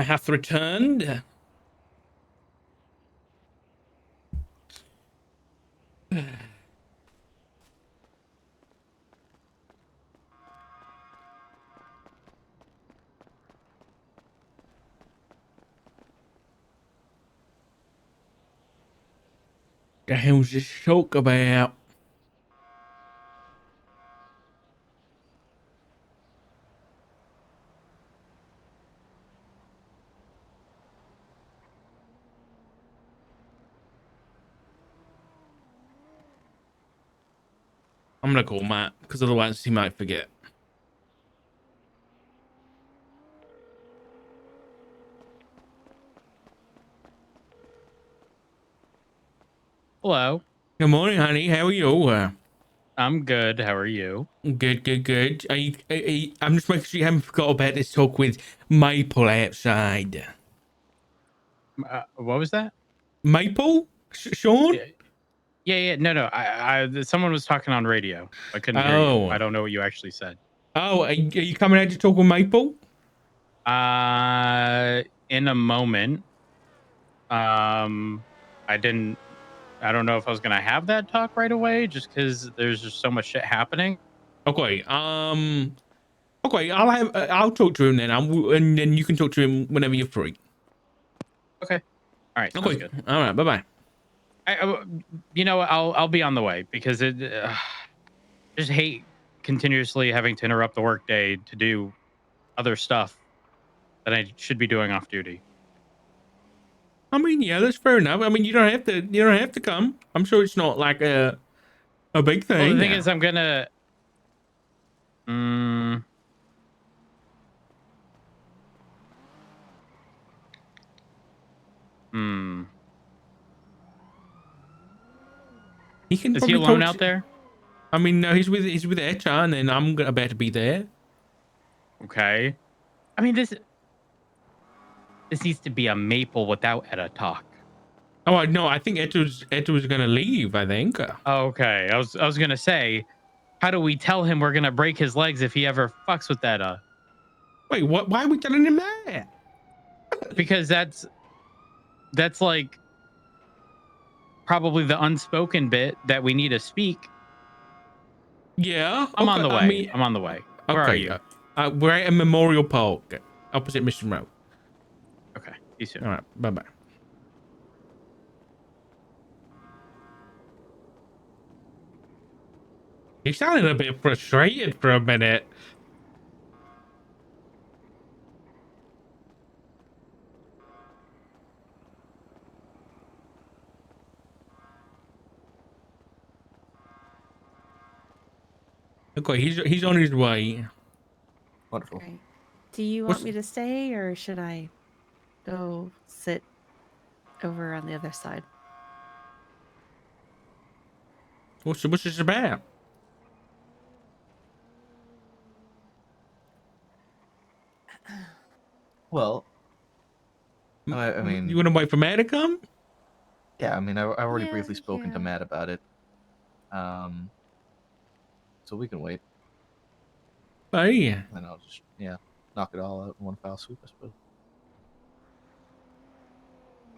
I have returned. The hell's this talk about? I'm gonna call Matt because otherwise he might forget. Hello. Good morning, honey. How are you? I'm good. How are you? Good. I'm just making sure you haven't forgot about this talk with Maple outside. What was that? Maple? Sean? Yeah. No. Someone was talking on radio. I couldn't hear you. I Oh. don't know what you actually said. Oh, are you coming out to talk with Maple? In a moment. I didn't. I don't know if I was gonna have that talk right away, just because there's just so much shit happening. Okay. Okay. I'll talk to him then. And then you can talk to him whenever you're free. Okay. All right. Sounds Okay. good. All right. Bye bye. I'll be on the way because just hate continuously having to interrupt the workday to do other stuff that I should be doing off duty. I mean, yeah, that's fair enough. I mean, you don't have to. You don't have to come. I'm sure it's not like a big Well, thing. the thing is, I'm gonna. Mm, hmm. He can Is he probably alone talk. out there? I mean, no, he's with Etcha, and then I'm about to be there. Okay. I mean, this needs to be a maple without Etta talk. Oh no, I think Etcha's gonna leave. I think. Okay. I was gonna say, how do we tell him we're gonna break his legs if he ever fucks with Etta? Wait, what? Why are we telling him that? Because that's like probably the unspoken bit that we need to speak. Yeah. I'm on Okay. the I way. mean, I'm on the way. Where are okay. you? We're at a Memorial Park, opposite Mission Road. Okay. See you soon. All right. Bye bye. He sounded a bit frustrated for a minute. Okay, he's on his way. Wonderful. Right. Do you want me to stay or should I go sit over on the other side? What's this about? Well, I mean, You want to wait for Matt to come? yeah, I mean, I've already Yeah, briefly spoken to yeah. Matt about it. So we can wait, Hey. and I'll just knock it all out in one foul swoop, I suppose.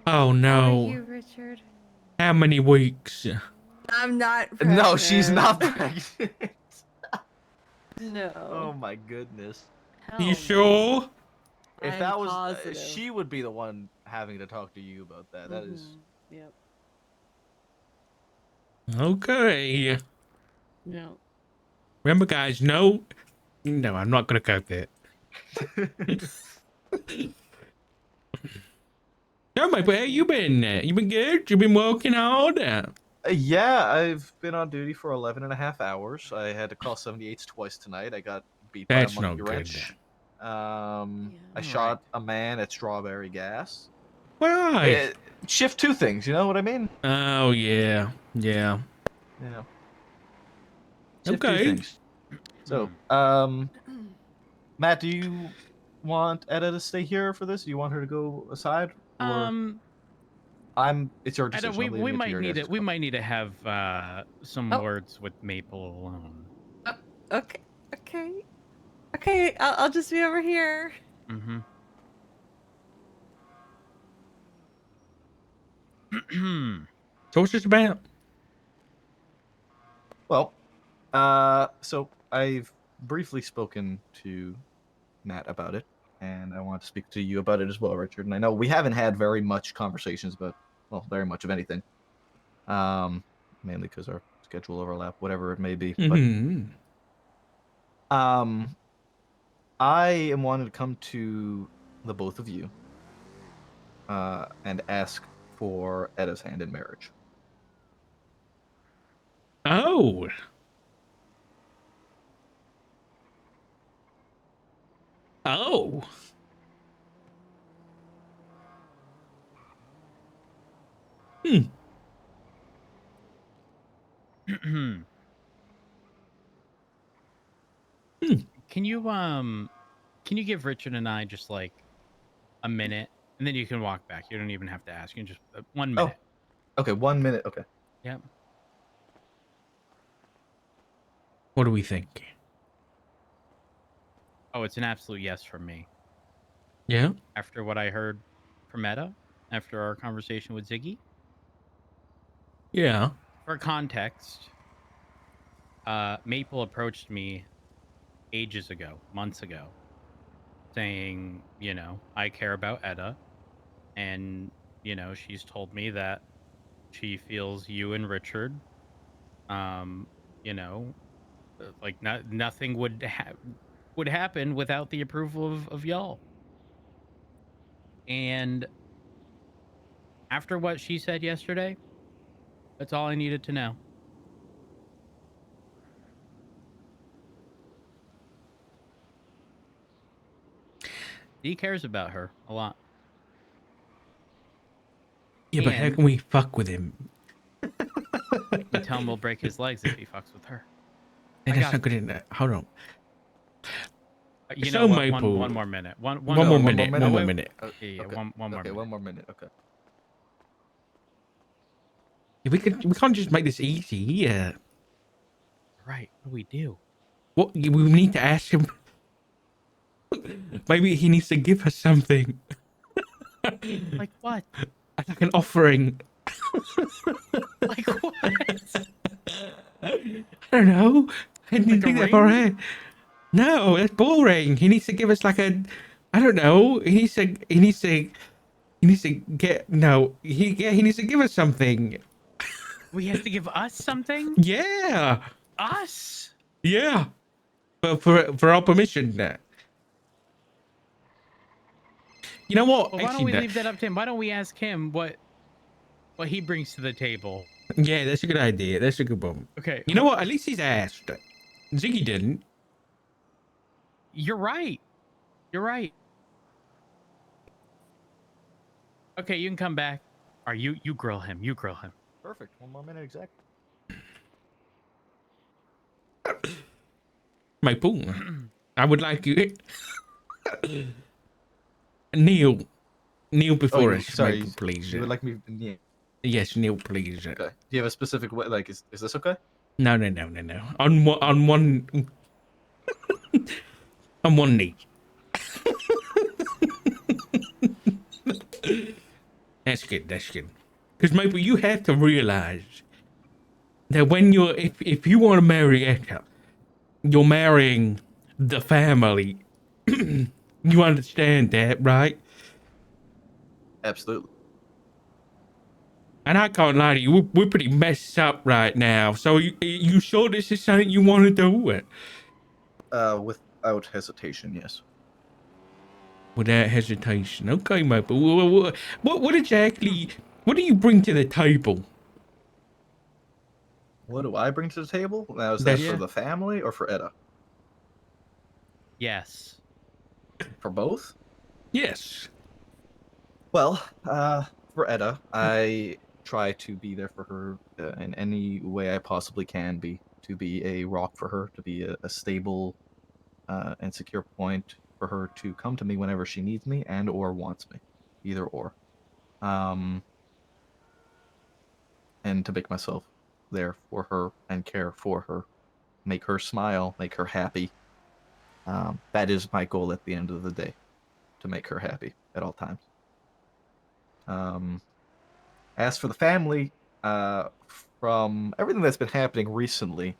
Oh How are no. you, Richard? How many weeks? I'm not pregnant. No, she's not pregnant. No. Oh my goodness. Hell You no. sure? If I'm that was, positive. she would be the one having to talk to you about that. That is. Yep. Okay. No. Remember, guys, no, I'm not gonna go there. No, mate, but how you been? You been good? You been working hard? Yeah, I've been on duty for 11 and a half hours. I had to call 78s twice tonight. I got beat by a That's no monkey good. wrench. I shot a man at Strawberry Gas. Why? Shift two things, you know what I mean? Oh yeah. Yeah. Shift two Okay. things. So, Matt, do you want Etta to stay here for this? Do you want her to go aside? Or it's your decision. We might need it. We might need to have some words with Maple alone. Okay. Okay. I'll just be over here. Mm-hmm. So what's this about? Well, so I've briefly spoken to Matt about it, and I want to speak to you about it as well, Richard. And I know we haven't had very much conversations about, well, very much of anything. Mainly because our schedule overlap, whatever it may be. But I am wanting to come to the both of you, and ask for Edda's hand in marriage. Oh. Oh. Hmm. Can you give Richard and I just like a minute, and then you can walk back. You don't even have to ask. You can just 1 minute. Oh, okay, 1 minute. Okay. Yep. What do we think? Oh, it's an absolute yes from me. Yeah. After what I heard from Edda, after our conversation with Ziggy. Yeah. For context, Maple approached me ages ago, months ago, saying, you know, I care about Edda, and you know, she's told me that she feels you and Richard, you know, like nothing would happen without the approval of y'all. And after what she said yesterday, that's all I needed to know. He cares about her a lot. Yeah, but how And can we fuck with him? you tell him we'll break his legs if he fucks with her. And I that's got not good enough. Hold on. You So know what? Maple, One more minute. One more minute. One more minute. One more minute. Yeah, Okay. one more Okay, minute. 1 more minute. Okay. Yeah, we can't just make this easy. Yeah. Right. What do we do? What we need to ask him. Maybe he needs to give us something. Like what? Like an offering. Like what? I don't know. I didn't Like a think that far ring? ahead. No, that's boring. He needs to give us like a. I don't know. He needs to get. No. He needs to give us something. We have to give us something? Yeah. Us? Yeah. But for our permission. You know what? Well, why don't Actually, we no. leave that up to him? Why don't we ask him what he brings to the table? Yeah, that's a good idea. That's a good one. Okay. You know what? At least he's asked. Ziggy didn't. You're right. You're right. Okay, you can come back. Or you grill him. You grill him. Perfect. 1 more minute exactly. Maple, I would like you. Kneel before us, sorry. Maple, please. You would like me? Yeah. Yes, kneel, please. Okay. Do you have a specific way? Like, is this okay? No. On one on one knee. That's good. Because Maple, you have to realize that when if you want to marry Eka, you're marrying the family. You understand that, right? Absolutely. And I can't lie to you, we're pretty messed up right now. So you sure this is something you want to do? Without hesitation, yes. Without hesitation. Okay, Maple. What exactly? What do you bring to the table? What do I bring to the table? Now, is that That's- for the family or for Edda? Yes. For both? Yes. Well, for Edda, I try to be there for her in any way I possibly can be. To be a rock for her, to be a stable and secure point for her to come to me whenever she needs me and or wants me, either or. And to make myself there for her and care for her, make her smile, make her happy. That is my goal at the end of the day, to make her happy at all times. As for the family, from everything that's been happening recently,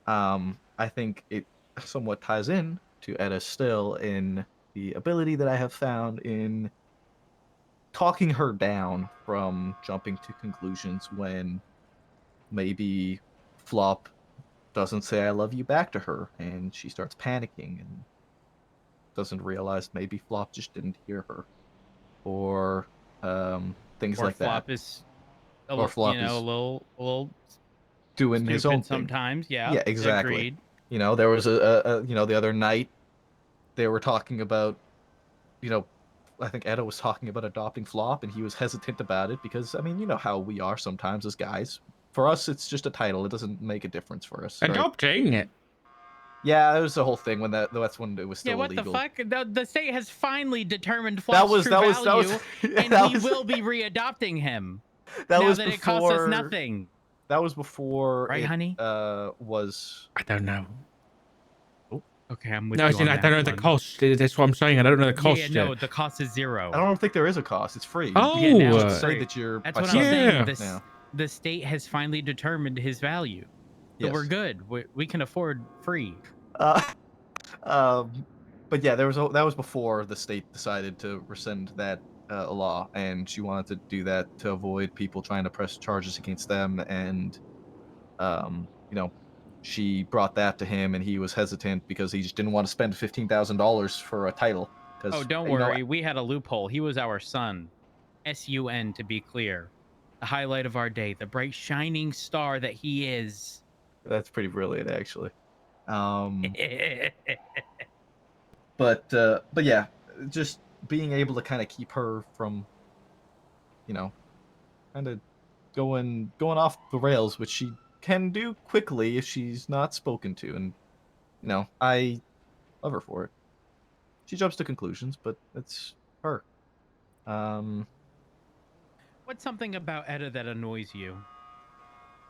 I think it somewhat ties in to Edda still in the ability that I have found in talking her down from jumping to conclusions when maybe Flop doesn't say I love you back to her and she starts panicking and doesn't realize maybe Flop just didn't hear her or things Or like that. Flop is, Or Flop a is little doing his own stupid thing. sometimes. Yeah, Yeah, exactly. agreed. There was a the other night they were talking about, you know, I think Edda was talking about adopting Flop, and he was hesitant about it because, I mean, you know how we are sometimes as guys. For us, it's just a title; it doesn't make a difference for us, right? Adopting it. Yeah, it was the whole thing when that's when it was Yeah, still what illegal. the fuck? The state has finally determined That Flop's was true that value, was and that we was will be readopting him that now was that it costs us before nothing. that was before Right, it honey? was. I don't know. Okay, I'm with No, you on I that don't know the one. cost. That's what I'm saying. I don't know the Yeah, cost. no, the cost is zero. I don't think there is a cost. It's free. Yeah, You now Oh, just it's say free. that you're That's by what I'm Sunday. saying. Yeah. The state has finally determined his value, so we're Yes. good. We can afford free. Uh, but yeah, that was before the state decided to rescind that law, and she wanted to do that to avoid people trying to press charges against them, and she brought that to him, and he was hesitant because he just didn't want to spend $15,000 for a title. Oh, Because don't worry. We had a loophole. He was our son. SUN, to be clear. The highlight of our day, the bright shining star that he is. that's pretty brilliant, actually. But yeah, just being able to kind of keep her from, kind of going off the rails, which she can do quickly if she's not spoken to, and I love her for it. She jumps to conclusions, but it's her. Um, What's something about Edda that annoys you?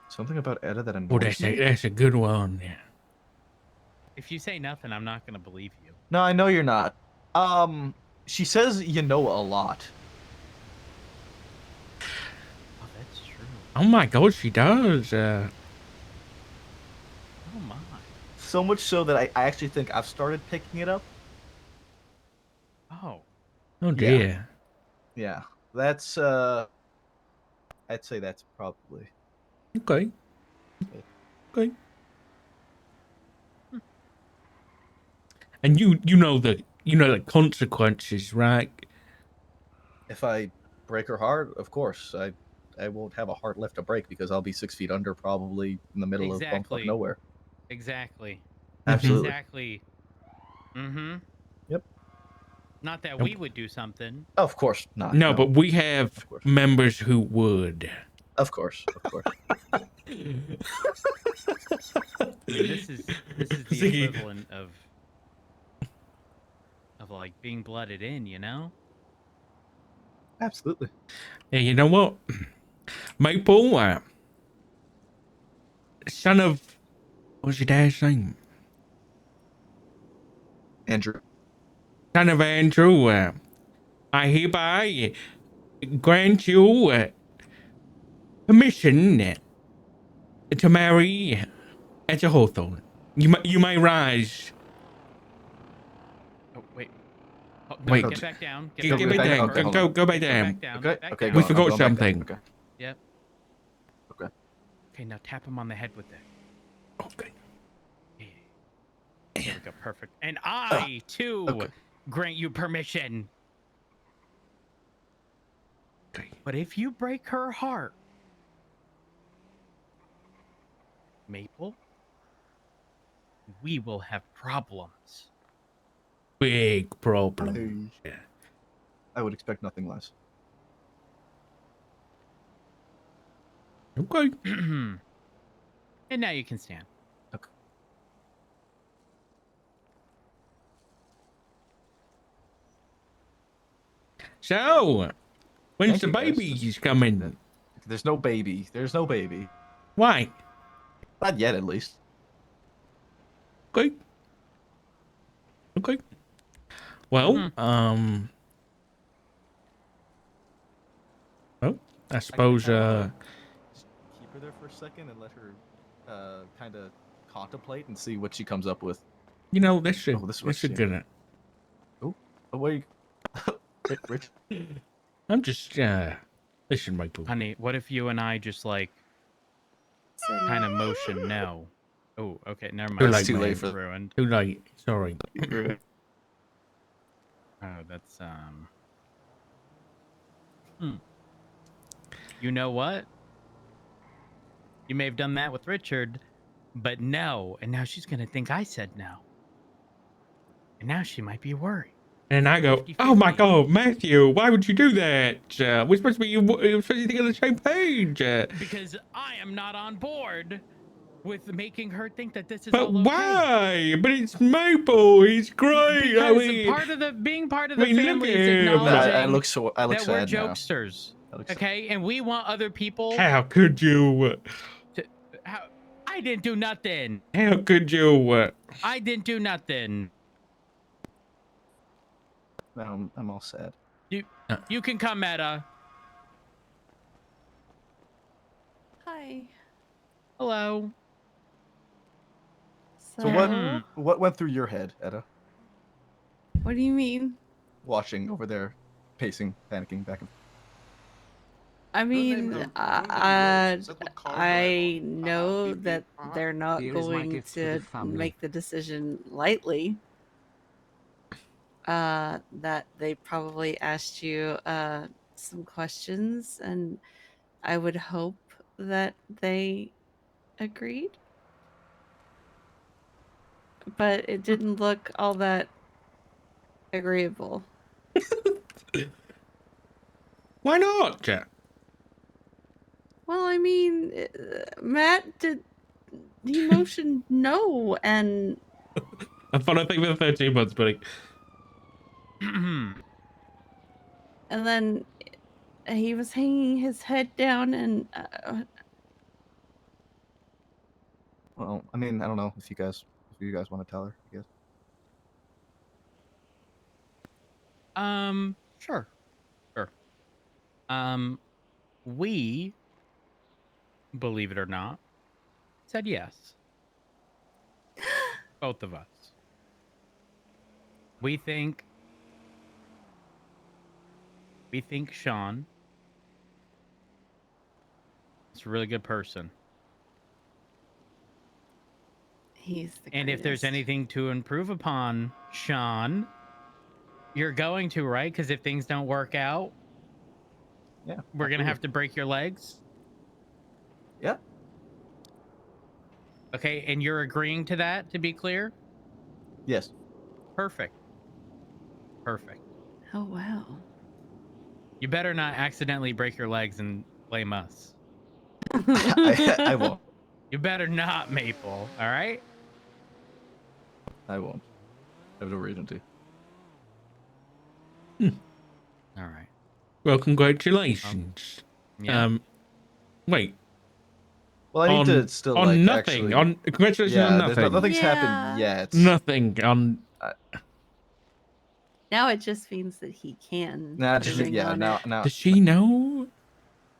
Something about Edda that Oh, annoys me. that's a good one. Yeah. If you say nothing, I'm not going to believe you. No, I know you're not. She says you know a lot. Oh, that's true. Oh my God, she does. Oh, my. So much so that I actually think I've started picking it up. Oh. Oh dear. Yeah. That's I'd say that's probably Okay. Okay. And you know the consequences, right? if I break her heart, of course. I won't have a heart left to break because I'll be 6 feet under, probably in the middle of bumfuck nowhere. Exactly. Absolutely. Exactly. Mm-hmm. Yep. Not that Yep. we would do something. Of course not. No, but we have Of course. members who would. Of course. Of course. I mean, this is the Ziggy. equivalent of like being blooded in, you know? Absolutely. Yeah, you know what? Maple, son of, what's your dad's name? Andrew. Son of Andrew, I hereby grant you permission to marry Edda Hawthorne. You may rise. Oh, wait. Oh, no, Wait. get back down. Get Go back back down. down. Okay, hold on. Go back Go down. back down. Okay. Back Okay. down. We go. forgot I'm going back down. something. Okay. Yep. Okay. Okay, now tap him on the head with it. Okay. Yeah. There we go. Perfect. And I, too, okay. grant you permission. Okay. But if you break her heart, Maple, we will have problems. Big problem. I would expect nothing less. Okay. And now you can stand. Okay. So, when's Thank the you, guys. babies coming? There's no baby. There's no baby. Why? Not yet, at least. Okay. Okay. Well, well, I suppose, Just keep her there for a second and let her kind of contemplate and see what she comes up with. you know, that's a, Oh, this is what that's a she- good one. Oh, wait. Rich. I'm just, listen, Michael. Honey, what if you and I just like kind of motion no? Oh, okay, never mind. Too late, too late It's for- ruined. Too late. Sorry. Oh, that's You know what? You may have done that with Richard, but no, and now she's gonna think I said no. And now she might be worried. And I go, 50-50. oh my God, Matthew, why would you do that? We're supposed to be, we're supposed to be on the same page. Because I am not on board with making her think that this is But all okay. why? But it's Maple. He's great. Because I mean, being part of the I mean, look family at is him. acknowledging I look sad that we're now. jokesters. I look sad. Okay, and we want other people how could you? to. I didn't do nothing. How could you? I didn't do nothing. Now I'm all sad. You can come, Meta. Hi. Hello. So what went through your head, Etta? What do you mean? Watching over there, pacing, panicking back and I mean, name I Is that what car drive on? know beep, beep. that they're not Here is my going gift to the to family. make the decision lightly. That they probably asked you some questions, and I would hope that they agreed. But it didn't look all that agreeable. Why not? Well, I mean, Matt did. He motioned no, and I thought I think for the 13 months, buddy. and then he was hanging his head down, and well, I mean, I don't know if you guys want to tell her, I guess. Sure. We, believe it or not, said yes. Both of us. We think Sean is a really good person. he's the And if there's greatest. anything to improve upon, Sean, you're going to, right? Because if things don't work out, Yeah. we're going to have to break your legs. Yeah. Okay, and you're agreeing to that, to be clear? Yes. Perfect. Oh wow. You better not accidentally break your legs and blame us. I won't. You better not, Maple. All right? I won't. I have no reason to. All right. Well, congratulations. Yeah. Wait. Well, I need to still on like nothing. actually. On congratulations Yeah, on there's nothing. nothing's Yeah. happened yet. Nothing on. Now it just means that he can. Nah, put a just, ring yeah. on Now, it. now. Does she know?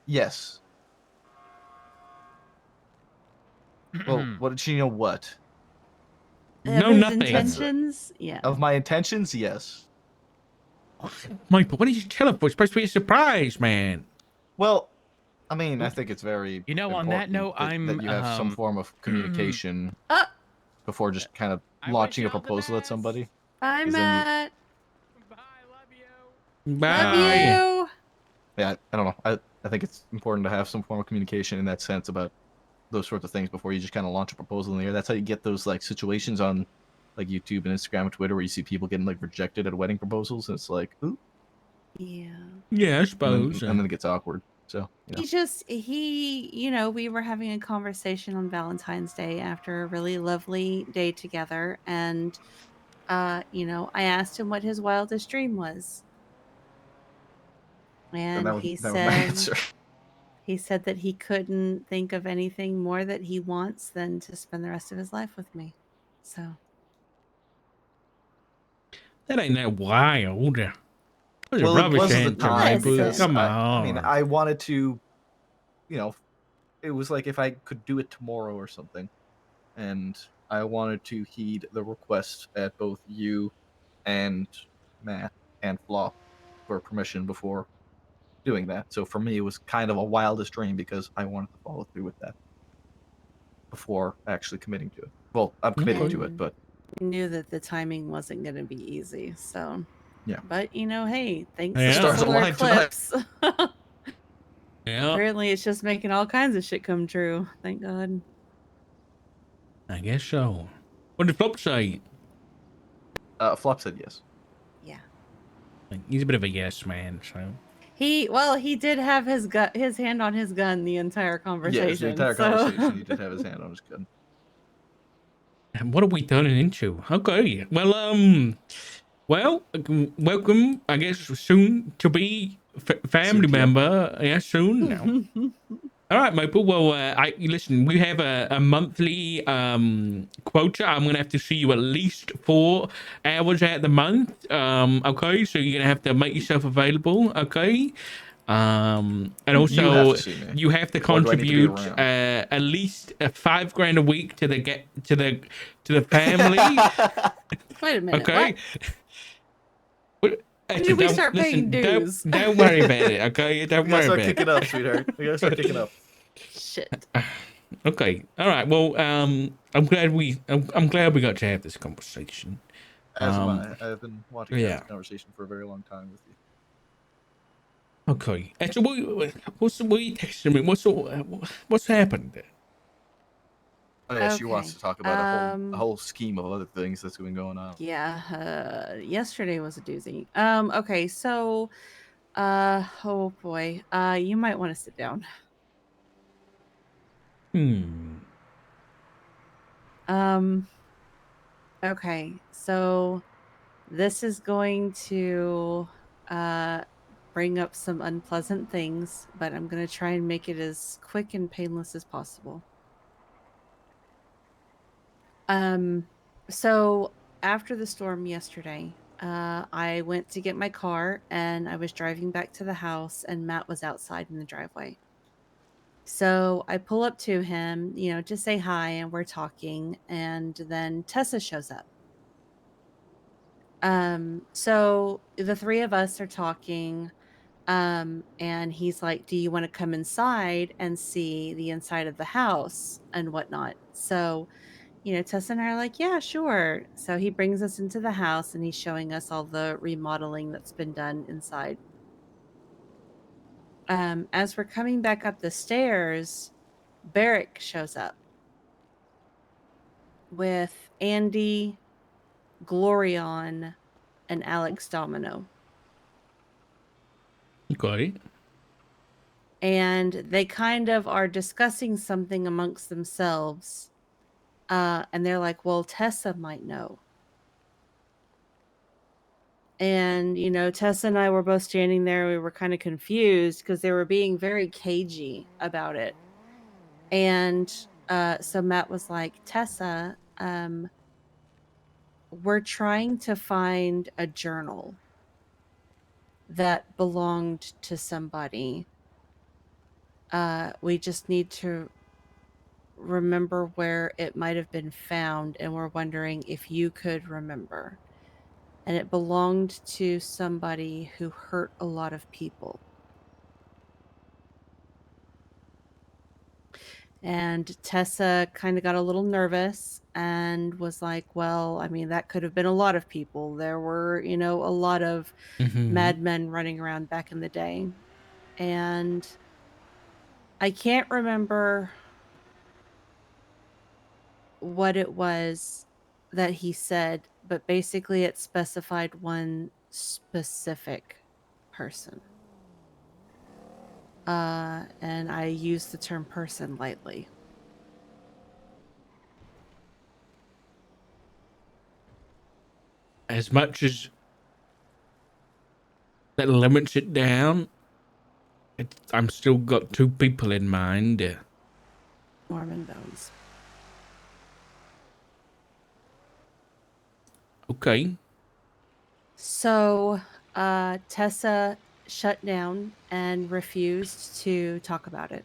Yes. Well, Hmm. what did she know? What Of No, his nothing. intentions? Yeah. of my intentions? Yes. Michael, what did you tell her for? It's supposed to be a surprise, man. Well, I mean, I think it's very. You know, on that important note, that you have some form of communication before just kind of I launching a wish y'all the proposal at best. somebody. Bye, Is in- Matt. Bye, love you. Bye. Love you. Yeah, I don't know. I think it's important to have some form of communication in that sense about those sorts of things before you just kind of launch a proposal in the air. That's how you get those like situations on like YouTube and Instagram and Twitter where you see people getting like rejected at wedding proposals, and it's like, ooh, Yeah. Yeah, I and suppose. then it gets awkward. So you know. You know, we were having a conversation on Valentine's Day after a really lovely day together, and you know, I asked him what his wildest dream was. And that was he my said answer. he said that he couldn't think of anything more that he wants than to spend the rest of his life with me. So That ain't that wild. That was Well, a it rubbish was at the answer, time Maple. because Come I on. mean, I wanted to you know, it was like if I could do it tomorrow or something, and I wanted to heed the request at both you and Matt and Flop for permission before doing that. So for me, it was kind of a wildest dream because I wanted to follow through with that before actually committing to it. Well, I'm committing to it, And but knew that the timing wasn't going to be easy. So, yeah, but hey, thanks the to the Yeah. stars solar aligned tonight. eclipse, Yeah, apparently it's just making all kinds of shit come true. Thank God. I guess so. What did Flop say? Flop said yes. Yeah. He's a bit of a yes man, so. He did have his hand on his gun the entire Yes, the conversation. entire So conversation, he did have his hand on his gun. And what are we turning into? Okay. Well, welcome, I guess, soon to be family Soon to be. member. Yeah, soon now. All right, Maple. Well, listen. We have a monthly quota. I'm gonna have to see you at least 4 hours out the month. Okay, so you're gonna have to make yourself available. Okay. And You have also to see me. you have to Or do I need to be contribute around? at least $5,000 a week to the family. wait a minute. Okay. When did we start paying dues? Don't worry about it. Okay. Don't We gotta worry start about kicking it. up, sweetheart. We gotta start kicking up. Shit. Okay. All right. Well, I'm glad we got to have this conversation. As am I. I've been wanting to have Yeah. this conversation for a very long time with you. Okay. So what you texting me? What's happened? Oh, yeah, she wants Okay, to talk about a um, whole scheme of other things that's been going on. Yeah, yesterday was a doozy. Okay, so oh boy. You might want to sit down. Hmm. Um, okay. So this is going to bring up some unpleasant things, but I'm going to try and make it as quick and painless as possible. So after the storm yesterday, I went to get my car and I was driving back to the house and Matt was outside in the driveway. So I pull up to him, to say hi and we're talking and then Tessa shows up. So the three of us are talking, and he's like, "Do you want to come inside and see the inside of the house and whatnot?" So, Tessa and I are like, "Yeah, sure." So he brings us into the house and he's showing us all the remodeling that's been done inside. As we're coming back up the stairs, Barrick shows up with Andy, Glorion, and Alex Domino. Okay. And they kind of are discussing something amongst themselves. And they're like, well, Tessa might know. And, Tessa and I were both standing there. We were kind of confused because they were being very cagey about it. And so Matt was like, Tessa, we're trying to find a journal that belonged to somebody. We just need to remember where it might have been found, and we're wondering if you could remember. And it belonged to somebody who hurt a lot of people. And Tessa kind of got a little nervous and was like, well, I mean, that could have been a lot of people. There were, a lot of madmen running around back in the day. And I can't remember what it was that he said, but basically it specified one specific person. And I use the term person lightly. As much as that limits it down, I'm still got two people in mind. Norman Bones. Okay. So Tessa shut down and refused to talk about it.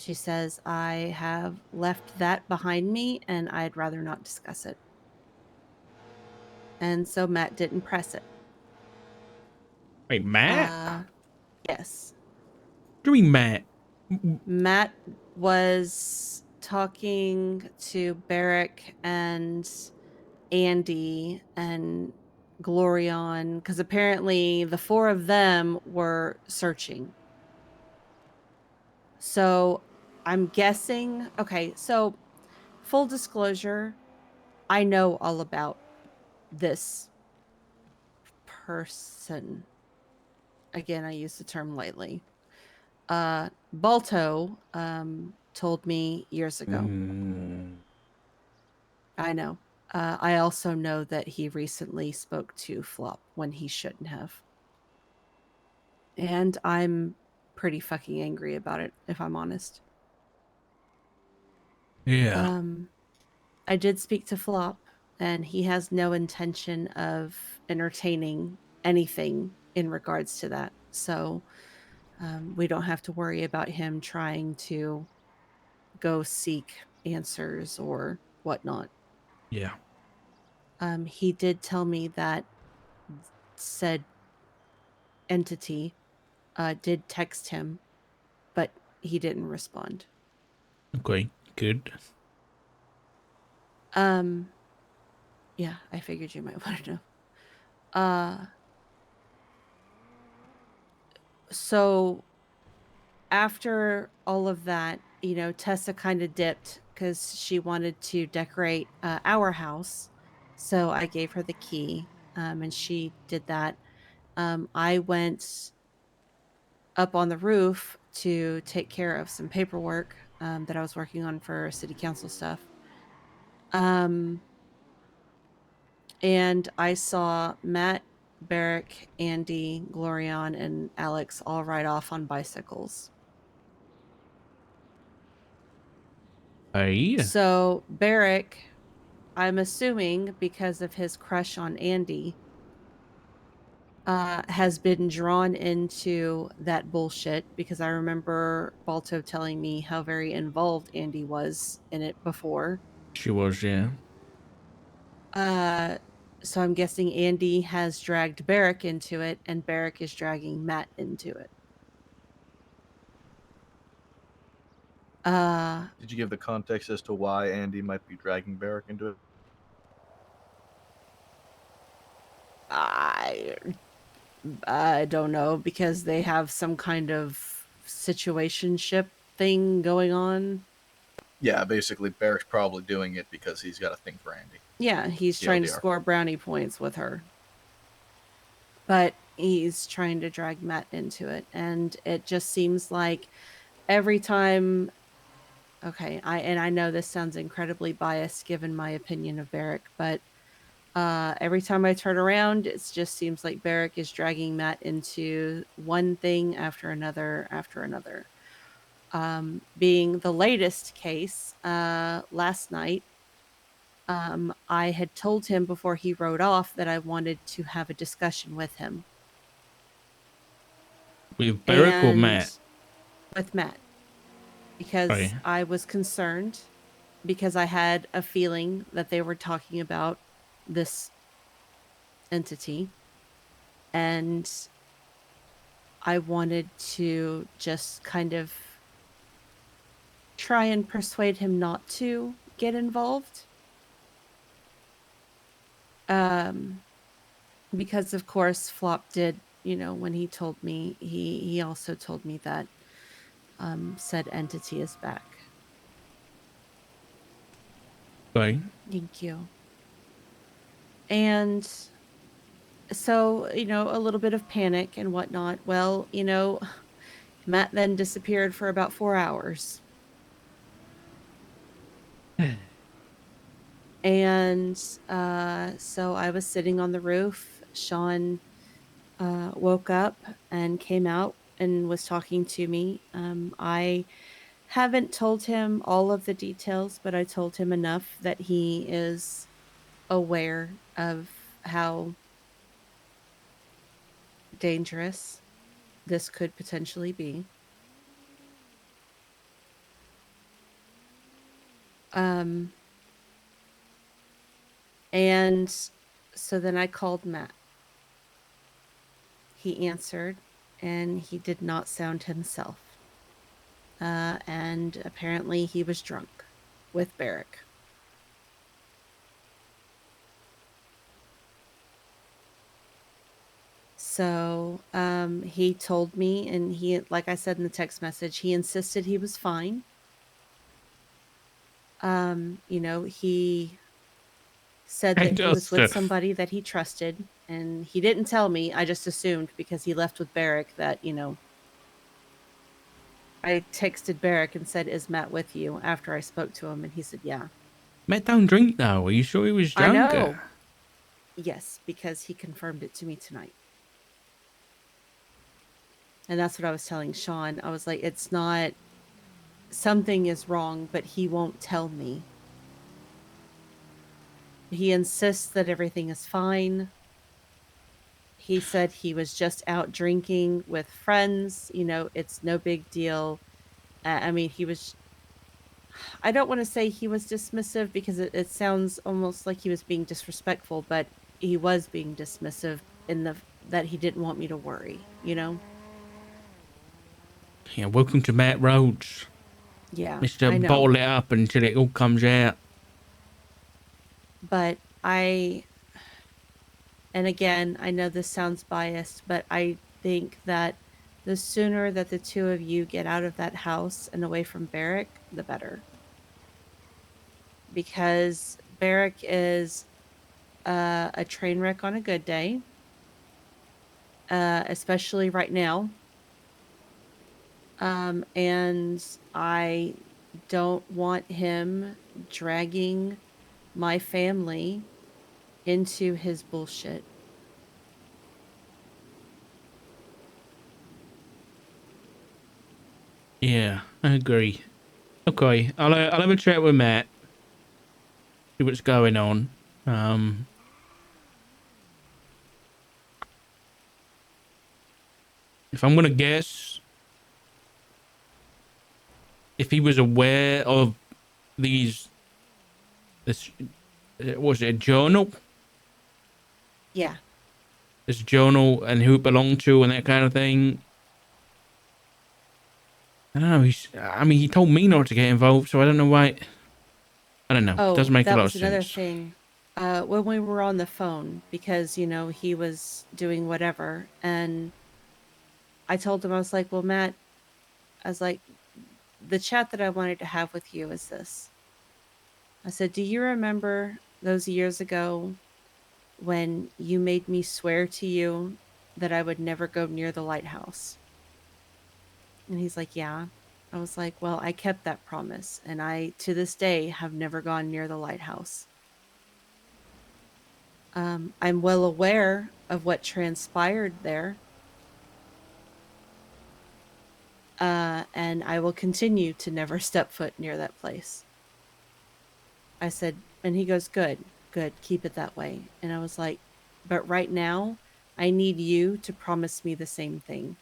She says, I have left that behind me and I'd rather not discuss it. And so Matt didn't press it. Wait, Matt? Yes. What do you mean, Matt? Matt was talking to Barrick and Andy and Glorion because apparently the four of them were searching. So I'm guessing. Okay, so full disclosure, I know all about this person. Again, I use the term lightly. Balto told me years ago. I know. I also know that he recently spoke to Flop when he shouldn't have. And I'm pretty fucking angry about it, if I'm honest. Yeah. I did speak to Flop, and he has no intention of entertaining anything in regards to that. So we don't have to worry about him trying to go seek answers or whatnot. Yeah. He did tell me that said entity did text him, but he didn't respond. Okay, good. Yeah, I figured you might want to know. So after all of that, you know, Tessa kind of dipped because she wanted to decorate our house. So I gave her the key, and she did that. I went up on the roof to take care of some paperwork that I was working on for city council stuff. And I saw Matt, Barrick, Andy, Glorion, and Alex all ride off on bicycles. Hey. So Barrick, I'm assuming because of his crush on Andy, has been drawn into that bullshit because I remember Balto telling me how very involved Andy was in it before. She was, yeah. So I'm guessing Andy has dragged Barrick into it, and Barrick is dragging Matt into it. Did you give the context as to why Andy might be dragging Barrick into it? I don't know, because they have some kind of situationship thing going on. Yeah, basically Barrick's probably doing it because he's got a thing for Andy. Yeah, he's trying to TLDR. score brownie points with her. But he's trying to drag Matt into it. And it just seems like every time. Okay, I know this sounds incredibly biased given my opinion of Barrick, but every time I turn around, it just seems like Barrick is dragging Matt into one thing after another after another. Being the latest case, last night, I had told him before he rode off that I wanted to have a discussion with him. With Barrick or And Matt? with Matt. Because Right. I was concerned, because I had a feeling that they were talking about this entity. And I wanted to just kind of try and persuade him not to get involved. Because of course Flop did, you know, when he told me, he also told me that said entity is back. Right. Thank you. And so, you know, a little bit of panic and whatnot. Well, you know, Matt then disappeared for about 4 hours. And so I was sitting on the roof. Sean woke up and came out and was talking to me. I haven't told him all of the details, but I told him enough that he is aware of how dangerous this could potentially be. Um, and so then I called Matt. He answered, and he did not sound himself. And apparently he was drunk with Barrick. So he told me, and he, like I said in the text message, he insisted he was fine. He said I that he was just, with somebody that he trusted, and he didn't tell me. I just assumed because he left with Barrick that, I texted Barrick and said, "Is Matt with you?" after I spoke to him, and he said, "Yeah." Matt don't drink though. Are you sure he was I drunk? know. Yes, because he confirmed it to me tonight. And that's what I was telling Sean. I was like, it's not, something is wrong, but he won't tell me. He insists that everything is fine. He said he was just out drinking with friends. It's no big deal. I mean, I don't want to say he was dismissive because it sounds almost like he was being disrespectful, but he was being dismissive that he didn't want me to worry. Yeah, welcome to Matt Rhodes. Yeah, Mr. I know. Bottle it up until it all comes out. But and again, I know this sounds biased, but I think that the sooner that the two of you get out of that house and away from Barrick, the better. Because Barrick is a train wreck on a good day, especially right now. And I don't want him dragging my family into his bullshit. Yeah, I agree. Okay, I'll have a chat with Matt. See what's going on. If I'm gonna guess, if he was aware of this, was it a journal? Yeah. This journal and who it belonged to and that kind of thing. I don't know. He told me not to get involved, so I don't know why. I don't know. It doesn't Oh, make a that lot of was another sense. thing. When we were on the phone, because, he was doing whatever. And I told him, I was like, well, Matt, I was like, the chat that I wanted to have with you is this. I said, do you remember those years ago when you made me swear to you that I would never go near the lighthouse? And he's like, yeah. I was like, well, I kept that promise. And I, to this day, have never gone near the lighthouse. I'm well aware of what transpired there. And I will continue to never step foot near that place. I said, and he goes, good, keep it that way. And I was like, but right now, I need you to promise me the same thing.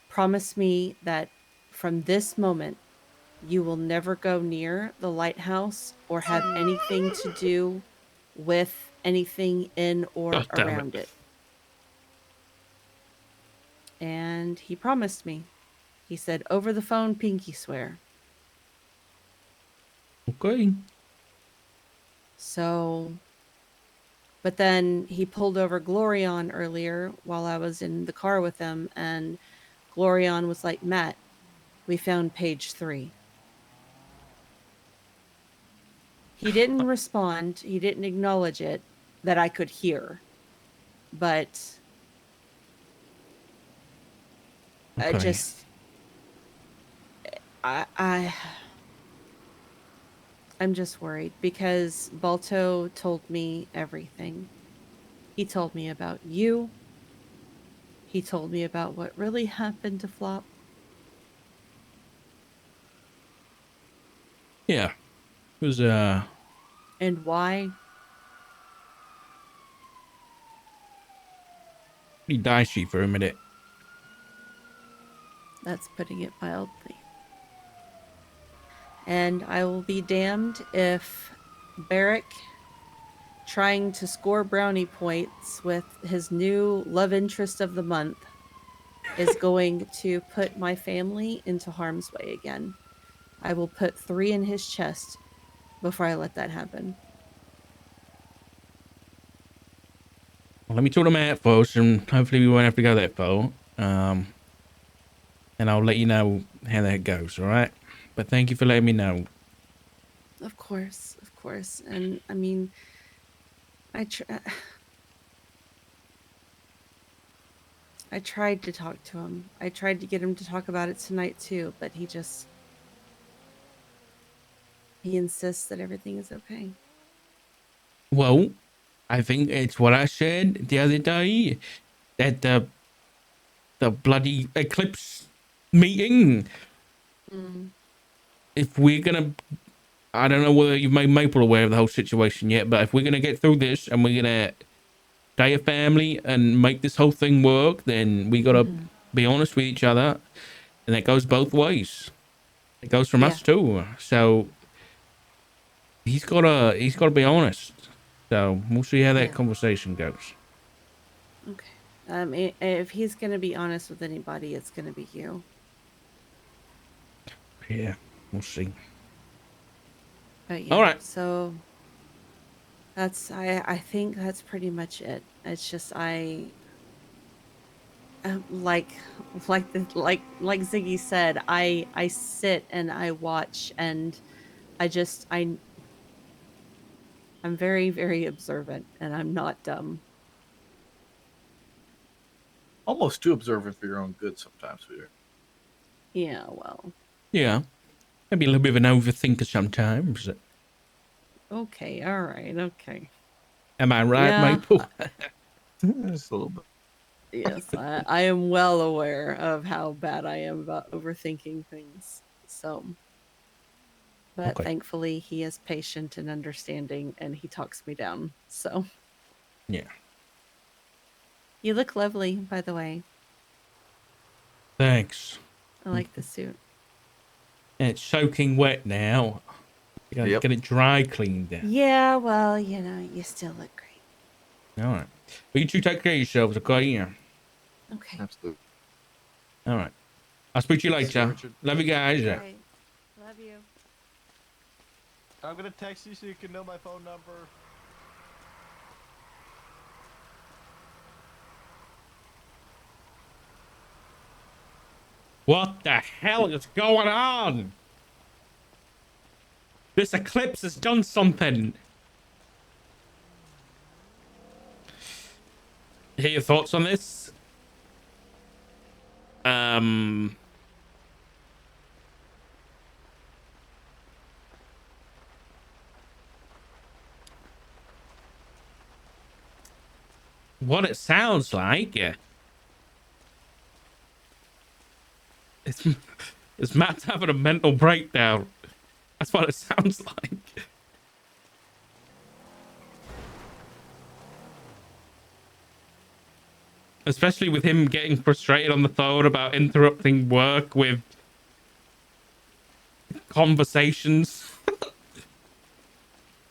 Promise me that from this moment, you will never go near the lighthouse or have anything to do with anything in or God damn it. around it. And he promised me. He said, over the phone, pinky swear. Okay. So, but then he pulled over Glorion earlier while I was in the car with him, and Glorion was like, Matt, we found page 3. He didn't respond. He didn't acknowledge it that I could hear. But I Okay. just, I I'm just worried because Balto told me everything. He told me about you. He told me about what really happened to Flop. Yeah. It was And why. pretty dicey for a minute. That's putting it mildly. And I will be damned if Barrick, trying to score brownie points with his new love interest of the month, is going to put my family into harm's way again. I will put 3 in his chest before I let that happen. Well, let me talk to Matt first, and hopefully we won't have to go that far. And I'll let you know how that goes, all right? But thank you for letting me know. Of course, of course. And I mean, I tried to talk to him. I tried to get him to talk about it tonight too, but he insists that everything is okay. Well, I think it's what I said the other day, that the bloody eclipse meeting. Mm. If we're gonna, I don't know whether you've made Maple aware of the whole situation yet, but if we're gonna get through this and we're gonna stay a family and make this whole thing work, then we gotta Mhm. be honest with each other, and that goes both ways. It goes from Yeah. us too. So he's gotta be honest. So we'll see how that Yeah. conversation goes. Okay. If he's gonna be honest with anybody, it's gonna be you. Yeah, we'll see. But All yeah, right. so I think that's pretty much it. It's just like like Ziggy said, I sit and I watch, and I'm very, very observant, and I'm not dumb. Almost too observant for your own good sometimes, sweetheart. Yeah, well, Yeah, maybe a little bit of an overthinker sometimes. okay, all right, okay. Am I right, Yeah, Maple? Just a little bit. yes, I am well aware of how bad I am about overthinking things. So, but Okay. thankfully, he is patient and understanding, and he talks me down. So, Yeah. you look lovely, by the way. Thanks. I like the suit. And it's soaking wet now. You gotta Yep. get it dry cleaned. Yeah, well, you still look great. All right. But you two take care of yourselves, okay? Yeah. Okay. Absolutely. All right. I'll speak to you See you, later. Richard. Love you guys. All right. Love you. I'm gonna text you so you can know my phone number. What the hell is going on? This eclipse has done something. Hear your thoughts on this? What it sounds like, it's it's Matt's having a mental breakdown. That's what it sounds like. Especially with him getting frustrated on the phone about interrupting work with conversations.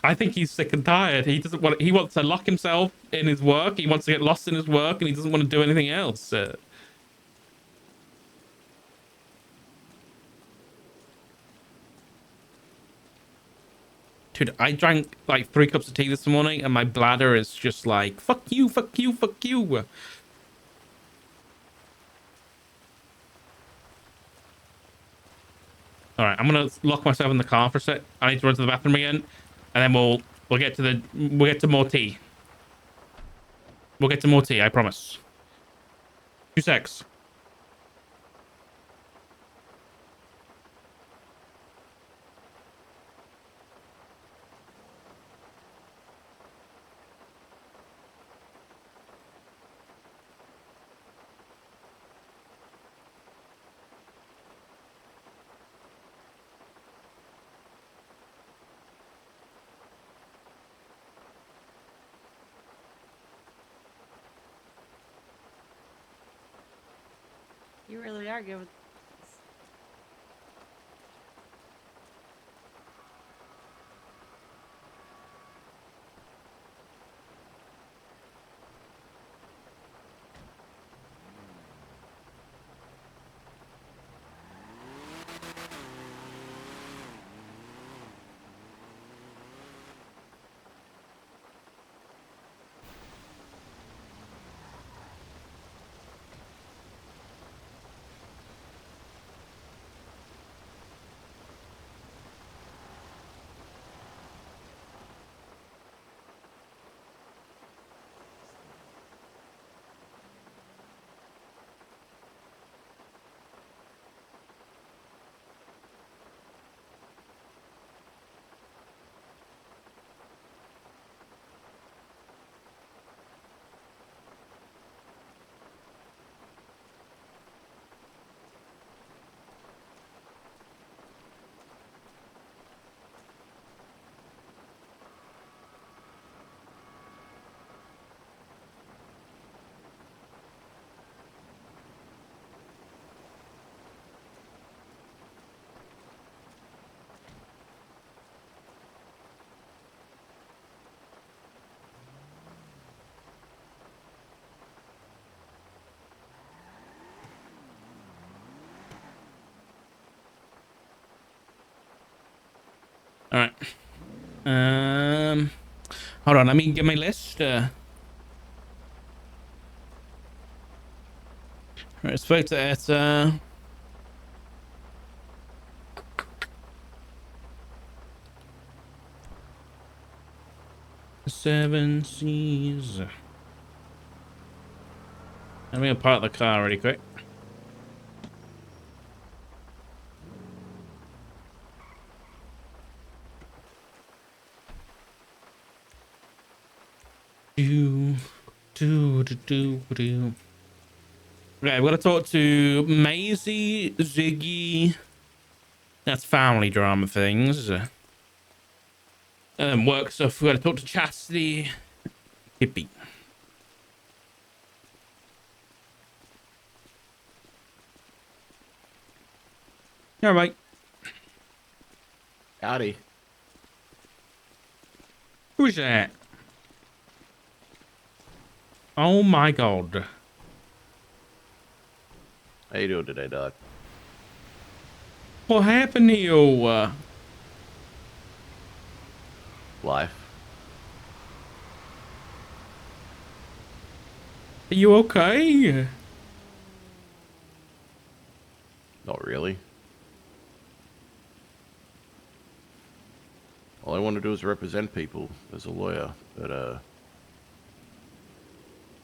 I think he's sick and tired. He wants to lock himself in his work. He wants to get lost in his work, and he doesn't want to do anything else. Dude, I drank like 3 cups of tea this morning, and my bladder is just like, fuck you, fuck you, fuck you. All right, I'm gonna lock myself in the car for a sec. I need to run to the bathroom again, and then we'll get to more tea. We'll get to more tea, I promise. 2 secs. You really are good with this. All right. Hold on. Let me get my list. Respect that. 7 C's. Let me park the car really quick. Do. Okay, we're gonna talk to Maisie, Ziggy. That's family drama things. Work stuff. We're gonna talk to Chastity, Hippie. All right. Howdy. Who's that? Oh my god. How you doing today, Doc? What happened to you? Life? Are you okay? Not really. All I want to do is represent people as a lawyer, but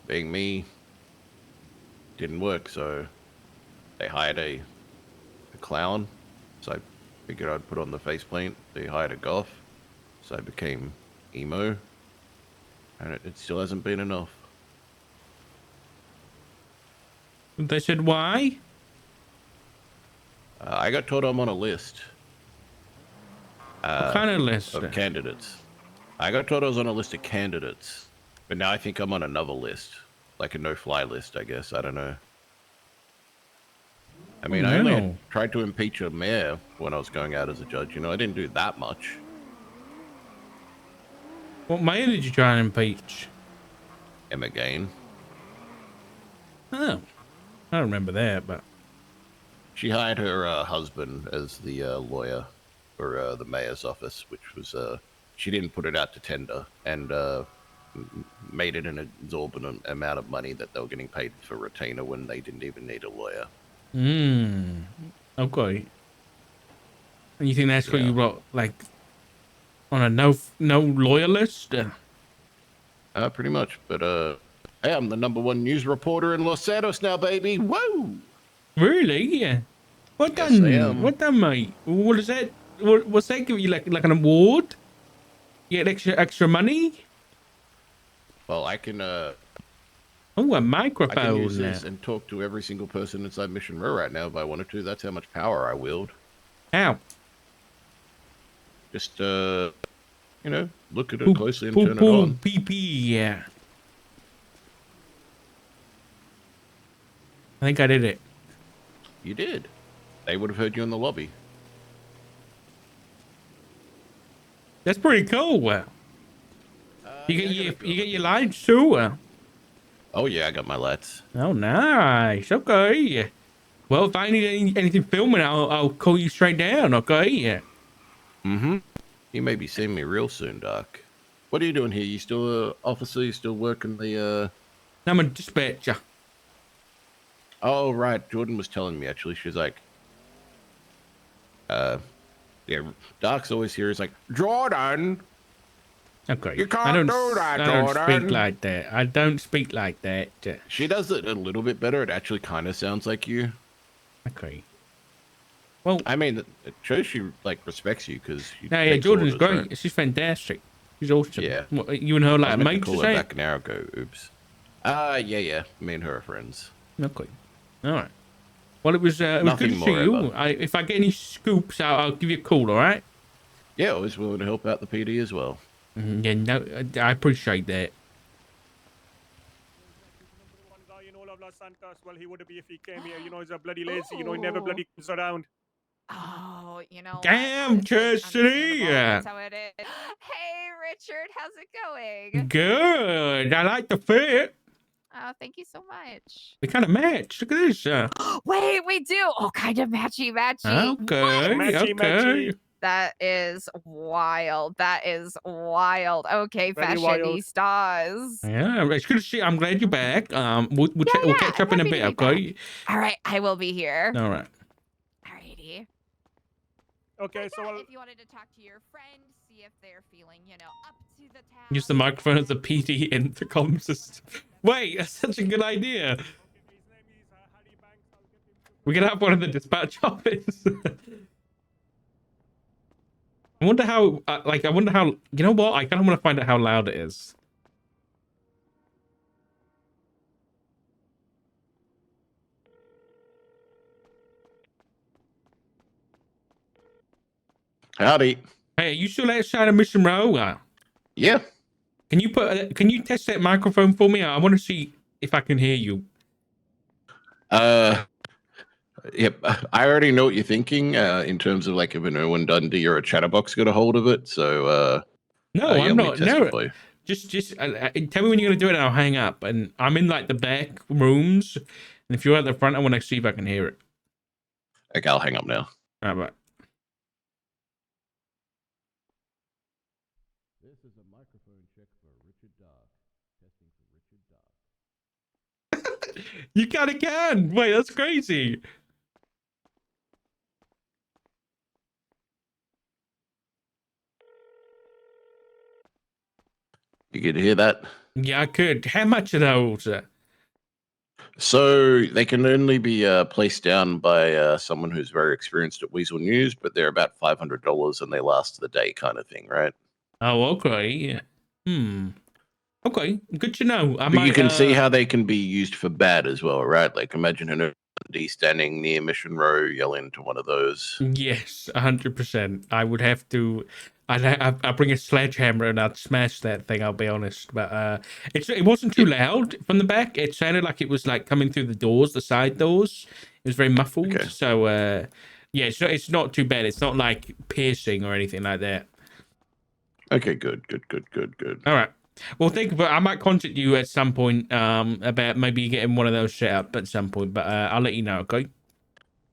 being me didn't work, so they hired a clown, so I figured I'd put on the facepaint. They hired a goth, so I became emo, and it still hasn't been enough. They said why? I got told I'm on a list. What kind of list? Of candidates. I got told I was on a list of candidates, but now I think I'm on another list, like a no-fly list, I guess. I don't know. I mean, I only had tried to impeach a mayor when I was going out as a judge. You know, I didn't do that much. What mayor did you try and impeach? Emma Gain. Oh, I don't remember that, but She hired her husband as the lawyer for the mayor's office, which was she didn't put it out to tender and made it an exorbitant amount of money that they were getting paid for retainer when they didn't even need a lawyer. Okay. And you think that's what Yeah. you wrote, like, on a no lawyer list? Pretty much, but hey, I'm the #1 news reporter in Los Santos now, baby. Whoa! Really? Yeah. What Yes, done? I am. What done, mate? What is that? What's that give you, like an award? You get extra money? Well, I can Oh, a I can use microphone. this and talk to every single person inside Mission Row right now if I wanted to. That's how much power I wield. Ow. Just you know, look at it closely and turn it Poop, on. pee pee. Yeah. I think I did it. You did. They would have heard you in the lobby. That's pretty cool. You get your lights too. Oh yeah, I got my lights. Oh, nice. Okay. Well, if I need anything filming, I'll call you straight down. Okay. Mm-hmm. You may be seeing me real soon, Doc. What are you doing here? You still officer? You still working the I'm a dispatcher. Oh right, Jordan was telling me actually. She's like, yeah, Doc's always here. He's like, Jordan. Okay. You can't do that, I don't speak Jordan. like that. I don't speak like that. She does it a little bit better. It actually kind of sounds like you. Okay. Well, I mean, it shows she like respects you because. no, yeah, Jordan's great. She's fantastic. She's awesome. Yeah. What, you and her I like meant to mates call or her something? back an hour ago. Oops. Yeah. Me and her are friends. Okay. All right. Well, it was good Nothing to see more you. ever. If I get any scoops, I'll give you a call. All right. Yeah, always willing to help out the PD as well. Yeah. No, I appreciate that. One guy in all of Los Santos. Well, he would be if he came here. You know, he's a bloody lazy. You know, he never bloody comes around. Oh, you know what? Damn, Honestly, Chastity. understandable. That's how it is. Hey, Richard, how's it going? Good. I like the fit. Oh, thank you so much. We kind of match. Look at this. Wait, we do. Oh, kind of matchy. Okay. Matchy, Okay. matchy. That is wild. That is wild. Okay, Very wild. fashionistas. Yeah, it's good to see. I'm glad you're back. We'll catch up in a happy bit, to be okay? All right, I will be here. All right. Alrighty. Okay, so If you wanted to talk to your friend, see if they're feeling, up to the task. Use the microphone as a PD intercom system. Wait, that's such a good idea. his name is Harry Banks. I'll get him to We can have one in the dispatch office. I wonder how. I wonder how. You know what? I kind of want to find out how loud it is. Howdy. Hey, are you still outside of Mission Row? Yeah. Can you test that microphone for me? I want to see if I can hear you. Yep. I already know what you're thinking in terms of like if an Owen Dundee or a Chatterbox got a hold of it. So No, yeah, I'm let me not. test No, it for you. just tell me when you're gonna do it, and I'll hang up. And I'm in like the back rooms, and if you're at the front, I want to see if I can hear it. Okay, I'll hang up now. All right. This is a microphone check for Richard Dark. Testing for Richard Dark. You kind of can. Wait, that's crazy. You could hear that? Yeah, I could. How much are those? So they can only be placed down by someone who's very experienced at Weasel News, but they're about $500 and they last the day kind of thing, right? Oh, okay. Okay, good to know. But you can see how they can be used for bad as well, right? Like imagine an OD standing near Mission Row yelling to one of those. Yes, 100%. I would have to. I'd bring a sledgehammer and I'd smash that thing. I'll be honest, but it wasn't too loud from the back. It sounded like it was like coming through the doors, the side doors. It was very muffled. Okay. So yeah, so it's not too bad. It's not like piercing or anything like that. Okay, good. All right. Well, think about. I might contact you at some point about maybe getting one of those set up at some point, but I'll let you know. Okay.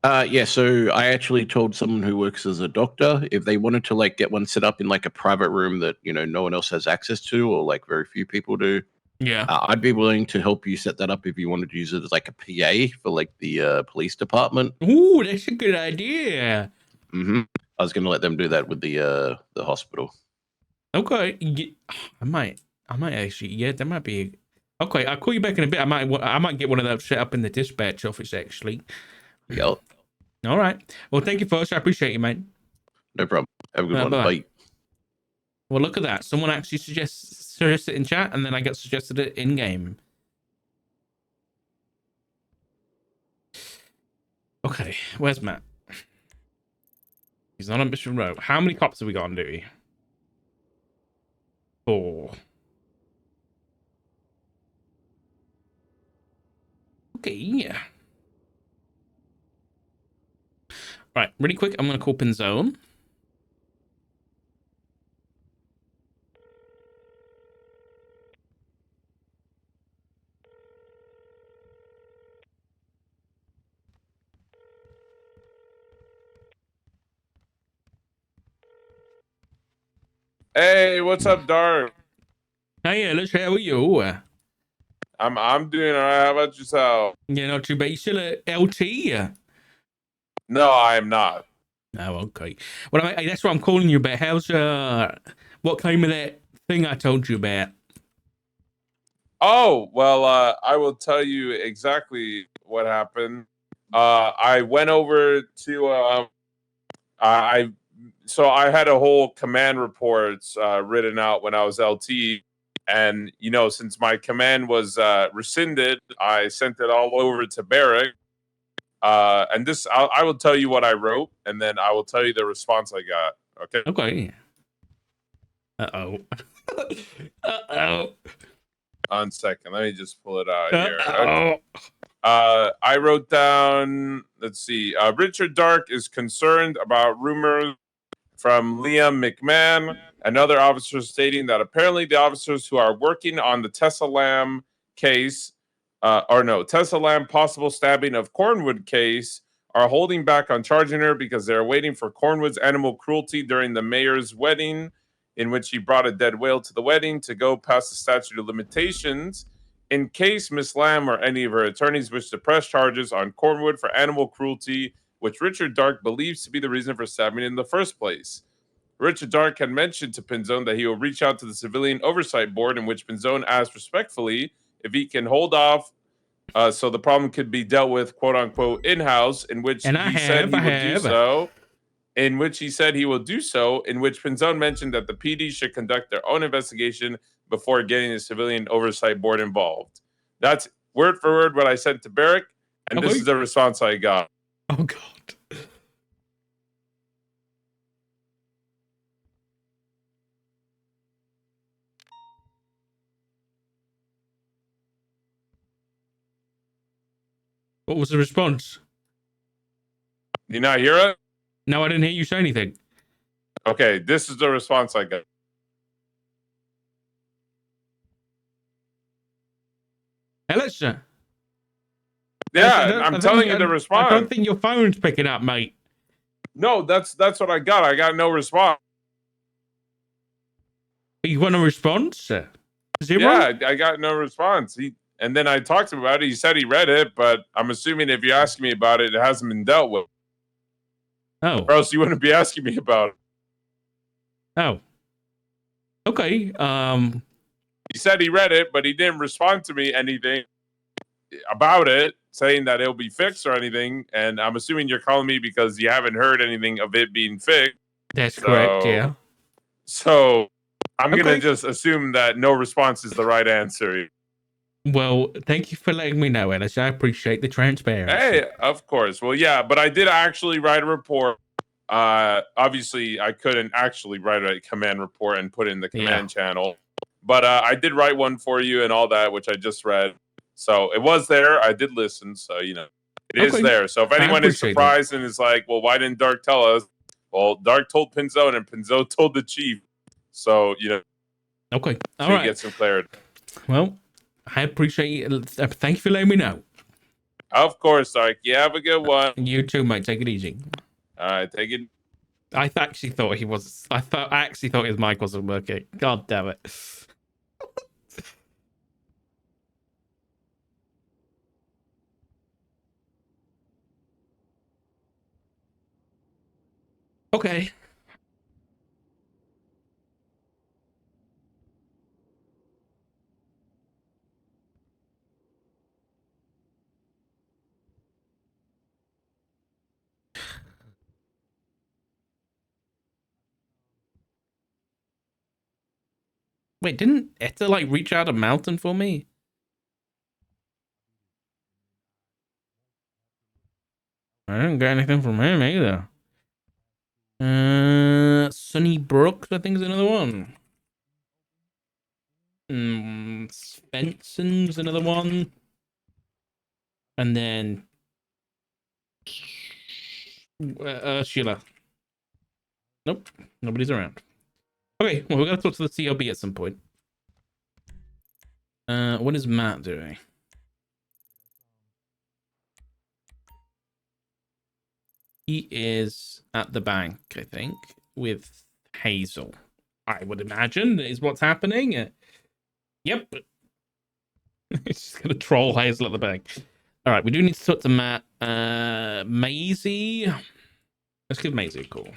Yeah, so I actually told someone who works as a doctor if they wanted to like get one set up in like a private room that no one else has access to or like very few people do. Yeah. I'd be willing to help you set that up if you wanted to use it as like a PA for like the police department. Ooh, that's a good idea. I was going to let them do that with the hospital. Okay. I might actually. Yeah, that might be. Okay, I'll call you back in a bit. I might get one of those set up in the dispatch office actually. Yep. All right. Well, thank you, folks. I appreciate you, mate. No problem. Have a good one. Bye-bye. Bye. Well, look at that. Someone actually suggested it in chat, and then I got suggested it in game. Okay, where's Matt? He's not on Mission Row. How many cops have we got on duty? 4. Okay, yeah. Right, really quick, I'm going to call Pinzone. Hey, what's up, Dark? Hey, Alice, how are you? I'm doing all right. How about yourself? Yeah, not too bad. You still at LT? No, I am not. Oh, okay. Well, that's what I'm calling you about. How's what came of that thing I told you about? Oh, well, I will tell you exactly what happened. I went over to so I had a whole command reports written out when I was LT, and since my command was rescinded, I sent it all over to Barrack. And this, I will tell you what I wrote, and then I will tell you the response I got. Okay. Okay. Uh-oh. Uh-oh. 1 second. Let me just pull it out here. Uh-oh. I wrote down, let's see. Richard Dark is concerned about rumors from Liam McMahon and other officers stating that apparently the officers who are working on the Tessa Lamb case, Tessa Lamb possible stabbing of Cornwood case are holding back on charging her because they're waiting for Cornwood's animal cruelty during the mayor's wedding, in which he brought a dead whale to the wedding, to go past the statute of limitations. In case Miss Lamb or any of her attorneys wish to press charges on Cornwood for animal cruelty, which Richard Dark believes to be the reason for stabbing in the first place. Richard Dark had mentioned to Pinzone that he will reach out to the Civilian Oversight Board, in which Pinzone asked respectfully if he can hold off so the problem could be dealt with, quote unquote, in-house, in which And he said he would do so. In which he said he will do so, in which Pinzone mentioned that the PD should conduct their own investigation before getting the Civilian Oversight Board involved. That's word for word what I sent to Barrick, and this is the response I got. Oh, God. What was the response? Did you not hear it? No, I didn't hear you say anything. Okay, this is the response I got. Hello, sir. Yeah, I'm telling you the response. I don't think your phone's picking up, mate. No, that's what I got. I got no response. You want a response, sir? Zero? Yeah, I got no response. And then I talked to him about it. He said he read it, but I'm assuming if you're asking me about it, it hasn't been dealt with. Oh. Or else you wouldn't be asking me about it. Oh. Okay. He said he read it, but he didn't respond to me anything about it, saying that it'll be fixed or anything. And I'm assuming you're calling me because you haven't heard anything of it being fixed. That's correct, yeah. So I'm going to just assume that no response is the right answer. Well, thank you for letting me know, Ellis. I appreciate the transparency. Hey, of course. Well, yeah, but I did actually write a report. Obviously, I couldn't actually write a command report and put it in the command channel. But I did write one for you and all that, which I just read. So it was there. I did listen. So, you know, it is there. So if anyone is surprised and is like, well, why didn't Dark tell us? Well, Dark told Pinzone and Pinzone told the chief. So, you know. Okay. All so right. You get some clarity. Well, I appreciate it. Thank you for letting me know. Of course, Dark. You have a good one. You too, mate. Take it easy. All right. Take it. I actually thought he was. I actually thought his mic wasn't working. God damn it. Okay. Wait, didn't Etta like reach out a mountain for me? I didn't get anything from him either. Sunny Brooks, I think, is another one. Svenson's another one. And then Ursula. Nope, nobody's around. Okay, well, we're gonna talk to the CLB at some point. What is Matt doing? He is at the bank, I think, with Hazel. I would imagine is what's happening. Yep. He's just gonna troll Hazel at the bank. All right, we do need to talk to Matt. Maisie. Let's give Maisie a call.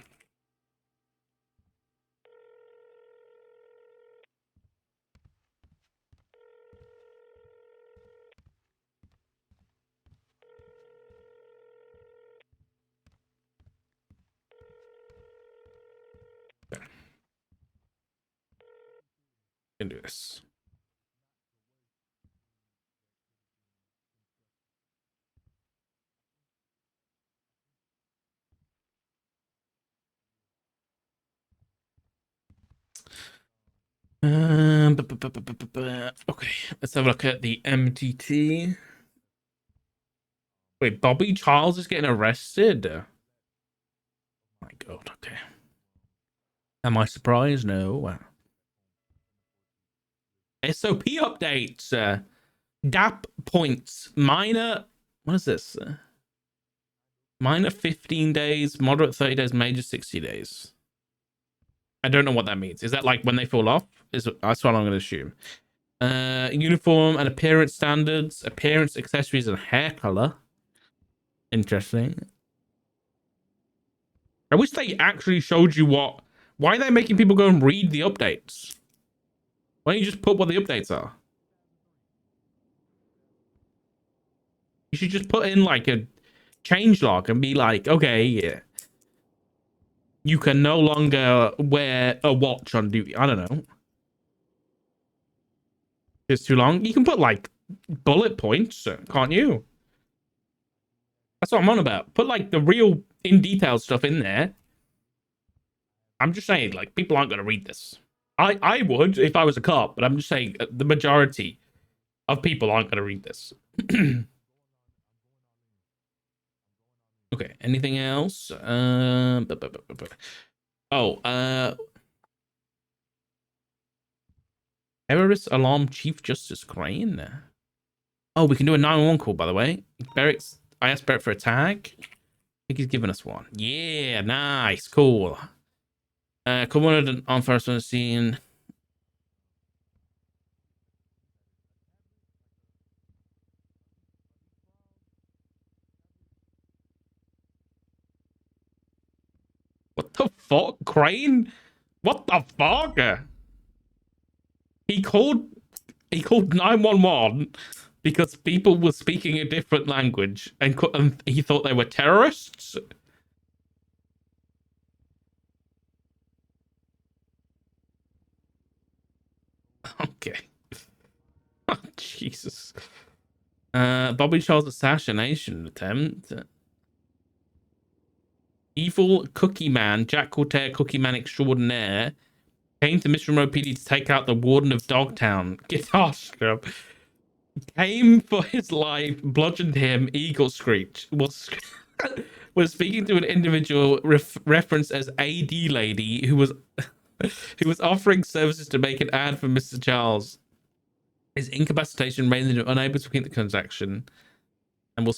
Can do this. Okay, let's have a look at the MTT. Wait, Bobby Charles is getting arrested? Oh my God, okay. Am I surprised? No. SOP updates. DAP points. Minor. What is this? Minor 15 days, moderate 30 days, major 60 days. I don't know what that means. Is that like when they fall off? That's what I'm going to assume. Uniform and appearance standards, appearance, accessories, and hair color. Interesting. I wish they actually showed you what. Why are they making people go and read the updates? Why don't you just put what the updates are? You should just put in like a changelog and be like, okay, yeah, you can no longer wear a watch on duty. I don't know. It's too long. You can put like bullet points, can't you? That's what I'm on about. Put like the real in detail stuff in there. I'm just saying, like, people aren't going to read this. I would if I was a cop, but I'm just saying the majority of people aren't going to read this. Okay, anything else? Terrorist alarm Chief Justice Crane. Oh, we can do a 911 call, by the way. I asked Barrett for a tag. I think he's given us one. Yeah, nice, cool. Come on, on first on the scene. What the fuck, Crane? What the fuck? He called 911 because people were speaking a different language and he thought they were terrorists. Okay. Oh, Jesus. Bobby Charles assassination attempt. Evil Cookie Man, Jack Cortez, Cookie Man extraordinaire, came to Mr. Monroe PD to take out the warden of Dogtown. Guitar scrub. Came for his life, bludgeoned him, eagle screech. Was speaking to an individual referenced as AD Lady who was offering services to make an ad for Mr. Charles. His incapacitation made him unable to complete the transaction.